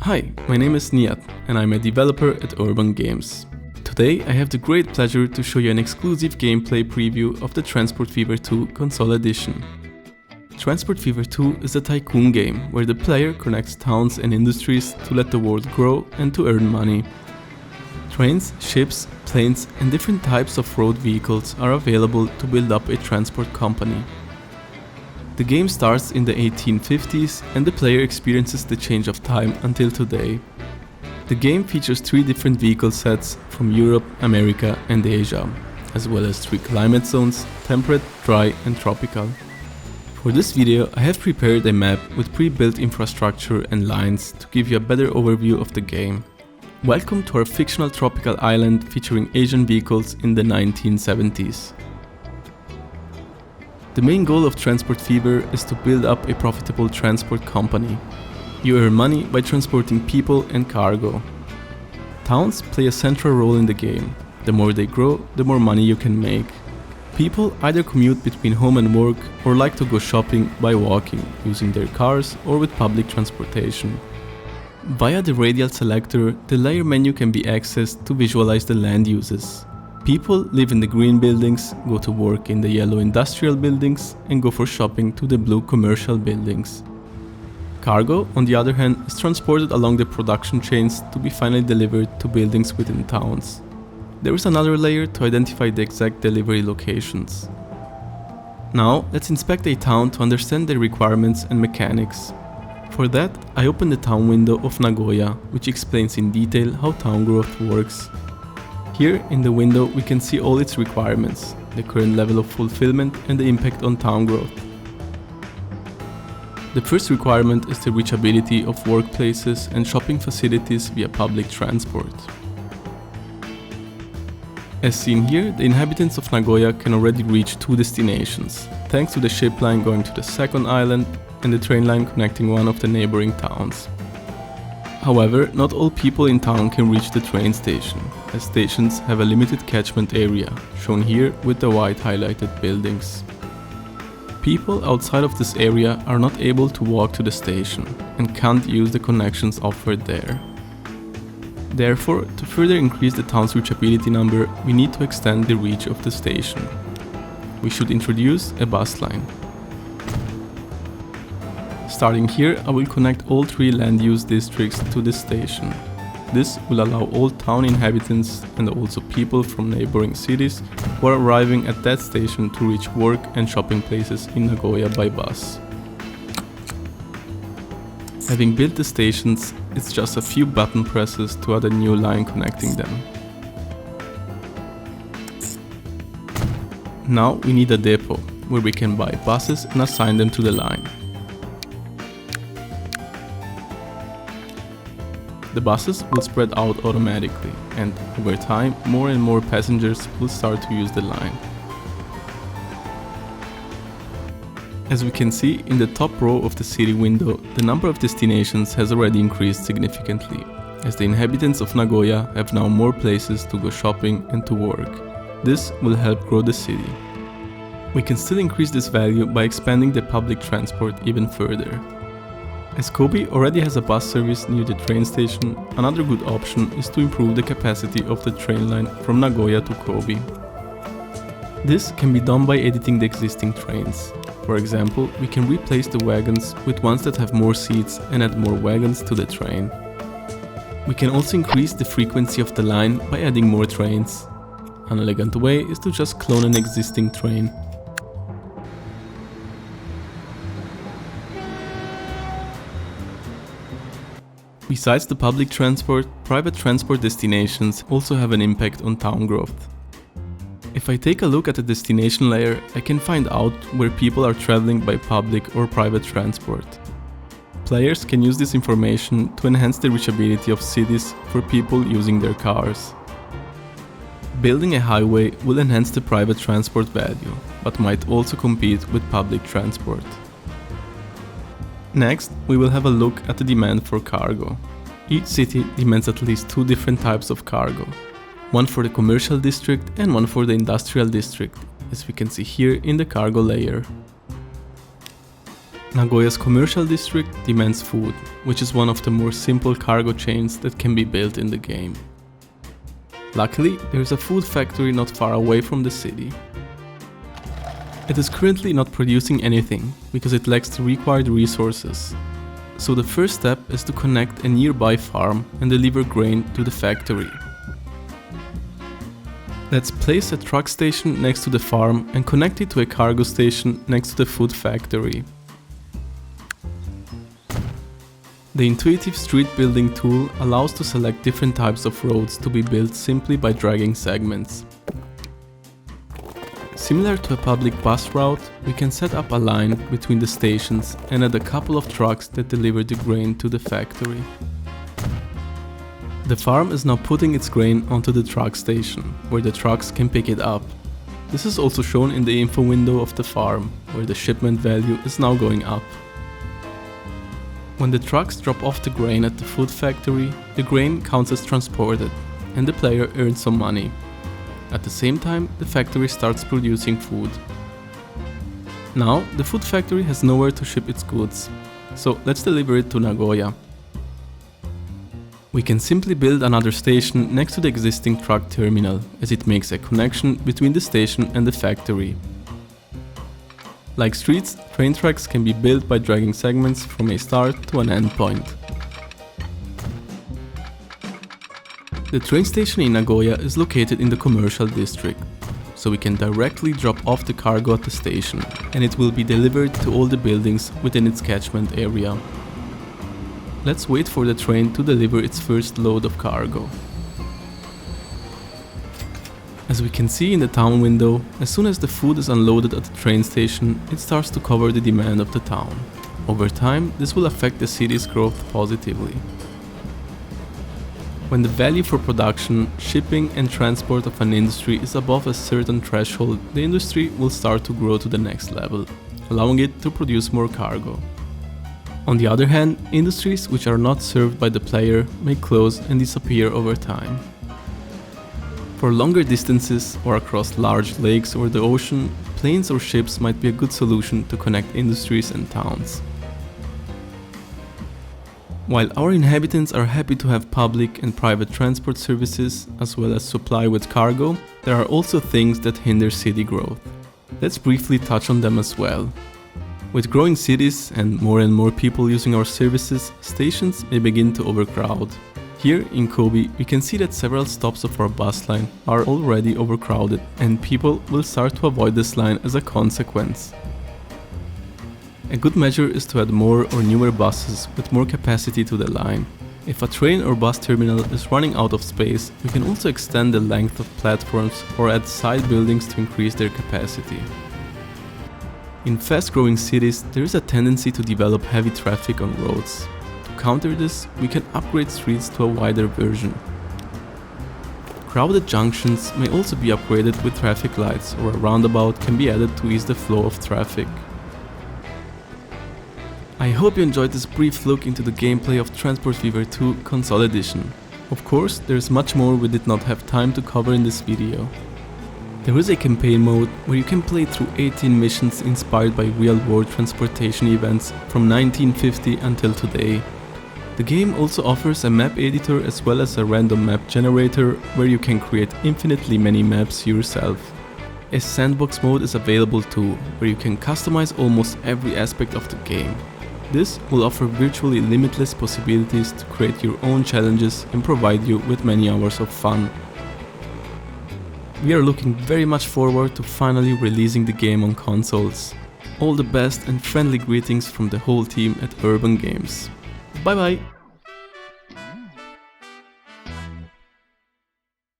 Hi, my name is Nihat and I'm a developer at Urban Games. Today I have the great pleasure to show you an exclusive gameplay preview of the Transport Fever 2 Console Edition. Transport Fever 2 is a tycoon game where the player connects towns and industries to let the world grow and to earn money. Trains, ships, planes and different types of road vehicles are available to build up a transport company. The game starts in the 1850s and the player experiences the change of time until today. The game features 3 different vehicle sets from Europe, America and Asia, as well as 3 climate zones: temperate, dry and tropical. For this video I have prepared a map with pre-built infrastructure and lines to give you a better overview of the game. Welcome to our fictional tropical island featuring Asian vehicles in the 1970s. The main goal of Transport Fever is to build up a profitable transport company. You earn money by transporting people and cargo. Towns play a central role in the game. The more they grow, the more money you can make. People either commute between home and work or like to go shopping by walking, using their cars or with public transportation. Via the radial selector, the layer menu can be accessed to visualize the land uses. People live in the green buildings, go to work in the yellow industrial buildings, and go for shopping to the blue commercial buildings. Cargo, on the other hand, is transported along the production chains to be finally delivered to buildings within towns. There is another layer to identify the exact delivery locations. Now, let's inspect a town to understand their requirements and mechanics. For that, I open the town window of Nagoya, which explains in detail how town growth works. Here in the window we can see all its requirements, the current level of fulfillment and the impact on town growth. The first requirement is the reachability of workplaces and shopping facilities via public transport. As seen here, the inhabitants of Nagoya can already reach 2 destinations, thanks to the ship line going to the second island and the train line connecting one of the neighboring towns. However, not all people in town can reach the train station, as stations have a limited catchment area, shown here with the white highlighted buildings. People outside of this area are not able to walk to the station and can't use the connections offered there. Therefore, to further increase the town's reachability number, we need to extend the reach of the station. We should introduce a bus line. Starting here, I will connect all 3 land use districts to this station. This will allow all town inhabitants and also people from neighboring cities who are arriving at that station to reach work and shopping places in Nagoya by bus. Having built the stations, it's just a few button presses to add a new line connecting them. Now we need a depot, where we can buy buses and assign them to the line. The buses will spread out automatically, and over time, more and more passengers will start to use the line. As we can see in the top row of the city window, the number of destinations has already increased significantly, as the inhabitants of Nagoya have now more places to go shopping and to work. This will help grow the city. We can still increase this value by expanding the public transport even further. As Kobe already has a bus service near the train station, another good option is to improve the capacity of the train line from Nagoya to Kobe. This can be done by editing the existing trains. For example, we can replace the wagons with ones that have more seats and add more wagons to the train. We can also increase the frequency of the line by adding more trains. An elegant way is to just clone an existing train. Besides the public transport, private transport destinations also have an impact on town growth. If I take a look at the destination layer, I can find out where people are traveling by public or private transport. Players can use this information to enhance the reachability of cities for people using their cars. Building a highway will enhance the private transport value, but might also compete with public transport. Next, we will have a look at the demand for cargo. Each city demands at least 2 different types of cargo. One for the commercial district and one for the industrial district, as we can see here in the cargo layer. Nagoya's commercial district demands food, which is one of the more simple cargo chains that can be built in the game. Luckily, there is a food factory not far away from the city. It is currently not producing anything, because it lacks the required resources. So the first step is to connect a nearby farm and deliver grain to the factory. Let's place a truck station next to the farm and connect it to a cargo station next to the food factory. The intuitive street building tool allows to select different types of roads to be built simply by dragging segments. Similar to a public bus route, we can set up a line between the stations and add a couple of trucks that deliver the grain to the factory. The farm is now putting its grain onto the truck station, where the trucks can pick it up. This is also shown in the info window of the farm, where the shipment value is now going up. When the trucks drop off the grain at the food factory, the grain counts as transported, and the player earns some money. At the same time, the factory starts producing food. Now, the food factory has nowhere to ship its goods, so let's deliver it to Nagoya. We can simply build another station next to the existing truck terminal, as it makes a connection between the station and the factory. Like streets, train tracks can be built by dragging segments from a start to an endpoint. The train station in Nagoya is located in the commercial district, so we can directly drop off the cargo at the station, and it will be delivered to all the buildings within its catchment area. Let's wait for the train to deliver its first load of cargo. As we can see in the town window, as soon as the food is unloaded at the train station, it starts to cover the demand of the town. Over time, this will affect the city's growth positively. When the value for production, shipping and transport of an industry is above a certain threshold, the industry will start to grow to the next level, allowing it to produce more cargo. On the other hand, industries which are not served by the player may close and disappear over time. For longer distances or across large lakes or the ocean, planes or ships might be a good solution to connect industries and towns. While our inhabitants are happy to have public and private transport services as well as supply with cargo, there are also things that hinder city growth. Let's briefly touch on them as well. With growing cities and more people using our services, stations may begin to overcrowd. Here in Kobe, we can see that several stops of our bus line are already overcrowded, and people will start to avoid this line as a consequence. A good measure is to add more or newer buses with more capacity to the line. If a train or bus terminal is running out of space, we can also extend the length of platforms or add side buildings to increase their capacity. In fast-growing cities, there is a tendency to develop heavy traffic on roads. To counter this, we can upgrade streets to a wider version. Crowded junctions may also be upgraded with traffic lights, or a roundabout can be added to ease the flow of traffic. I hope you enjoyed this brief look into the gameplay of Transport Fever 2 Console Edition. Of course, there is much more we did not have time to cover in this video. There is a campaign mode where you can play through 18 missions inspired by real-world transportation events from 1950 until today. The game also offers a map editor as well as a random map generator where you can create infinitely many maps yourself. A sandbox mode is available too, where you can customize almost every aspect of the game. This will offer virtually limitless possibilities to create your own challenges and provide you with many hours of fun. We are looking very much forward to finally releasing the game on consoles. All the best and friendly greetings from the whole team at Urban Games. Bye bye!